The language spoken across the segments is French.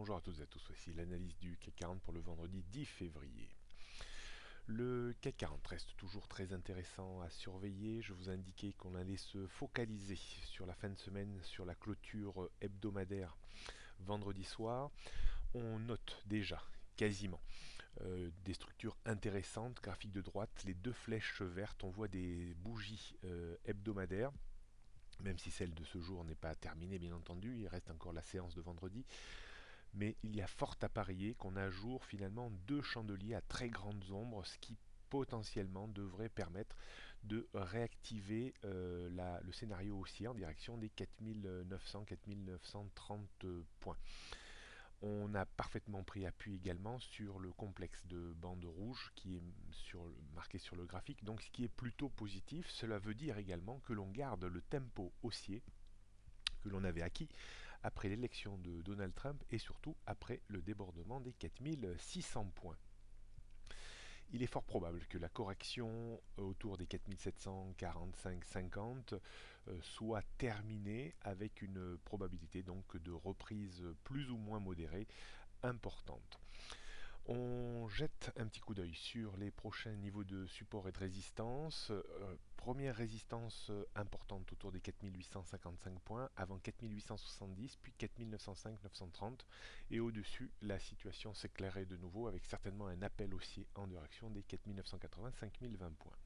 Bonjour à toutes et à tous, voici l'analyse du CAC 40 pour le vendredi 10 février. Le CAC 40 reste toujours très intéressant à surveiller. Je vous indiquais qu'on allait se focaliser sur la fin de semaine, sur la clôture hebdomadaire vendredi soir. On note déjà quasiment des structures intéressantes, graphique de droite, les deux flèches vertes, on voit des bougies hebdomadaires. Même si celle de ce jour n'est pas terminée, bien entendu, il reste encore la séance de vendredi. Mais il y a fort à parier qu'on a à jour finalement deux chandeliers à très grandes ombres, ce qui potentiellement devrait permettre de réactiver le scénario haussier en direction des 4900-4930 points. On a parfaitement pris appui également sur le complexe de bandes rouges qui est marqué sur le graphique, donc ce qui est plutôt positif. Cela veut dire également que l'on garde le tempo haussier que l'on avait acquis après l'élection de Donald Trump et surtout après le débordement des 4600 points. Il est fort probable que la correction autour des 4745-50 soit terminée avec une probabilité donc de reprise plus ou moins modérée importante. On jette un petit coup d'œil sur les prochains niveaux de support et de résistance. Première résistance importante autour des 4855 points, avant 4870, puis 4905-930. Et au-dessus, la situation s'éclairait de nouveau avec certainement un appel haussier en direction des 4980-5020 points.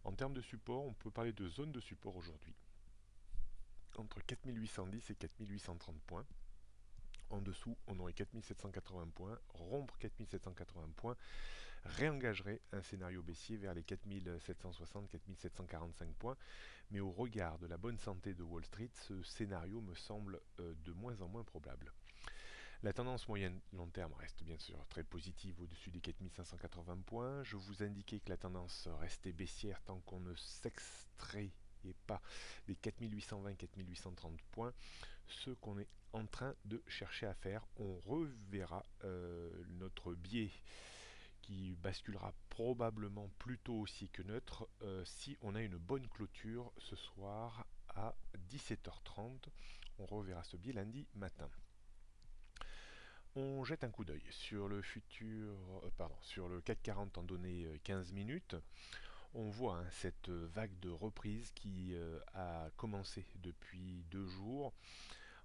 En termes de support, on peut parler de zone de support aujourd'hui, entre 4810 et 4830 points. En dessous, on aurait 4780 points, rompre 4780 points réengagerait un scénario baissier vers les 4760-4745 points, mais au regard de la bonne santé de Wall Street, ce scénario me semble de moins en moins probable. La tendance moyenne long terme reste bien sûr très positive au-dessus des 4580 points. Je vous indiquais que la tendance restait baissière tant qu'on ne s'extrait et pas des 4820-4830 points, ce qu'on est en train de chercher à faire. On reverra notre biais qui basculera probablement plutôt haussier que neutre si on a une bonne clôture ce soir à 17h30. On reverra ce biais lundi matin. On jette un coup d'œil sur le sur le CAC 40 en données 15 minutes. On voit cette vague de reprise qui a commencé depuis 2 jours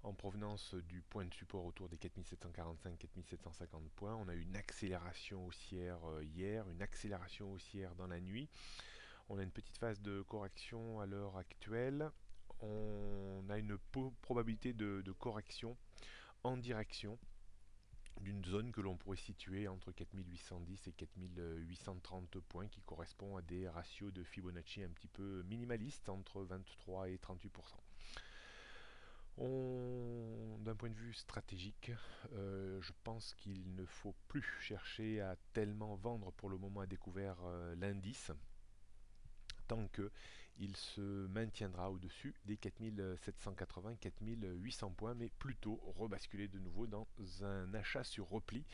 en provenance du point de support autour des 4745-4750 points. On a eu une accélération haussière hier, une accélération haussière dans la nuit. On a une petite phase de correction à l'heure actuelle. On a une probabilité de correction en direction d'une zone que l'on pourrait situer entre 4810 et 4830 points qui correspond à des ratios de Fibonacci un petit peu minimalistes entre 23 et 38%. D'un point de vue stratégique, je pense qu'il ne faut plus chercher à tellement vendre pour le moment à découvert l'indice tant qu'il se maintiendra au-dessus des 4780-4800 points, mais plutôt rebasculer de nouveau dans un achat sur repli.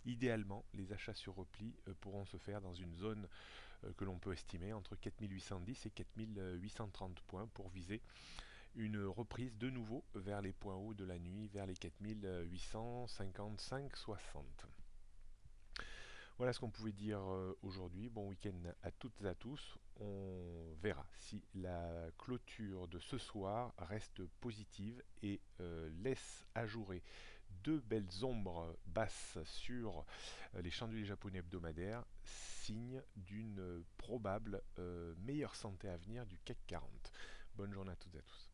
Idéalement, les achats sur repli pourront se faire dans une zone que l'on peut estimer entre 4810 et 4830 points pour viser une reprise de nouveau vers les points hauts de la nuit, vers les 4855-60. Voilà ce qu'on pouvait dire aujourd'hui. Bon week-end à toutes et à tous. On verra si la clôture de ce soir reste positive et laisse ajourer deux belles ombres basses sur les chandeliers japonais hebdomadaires, signe d'une probable meilleure santé à venir du CAC 40. Bonne journée à toutes et à tous.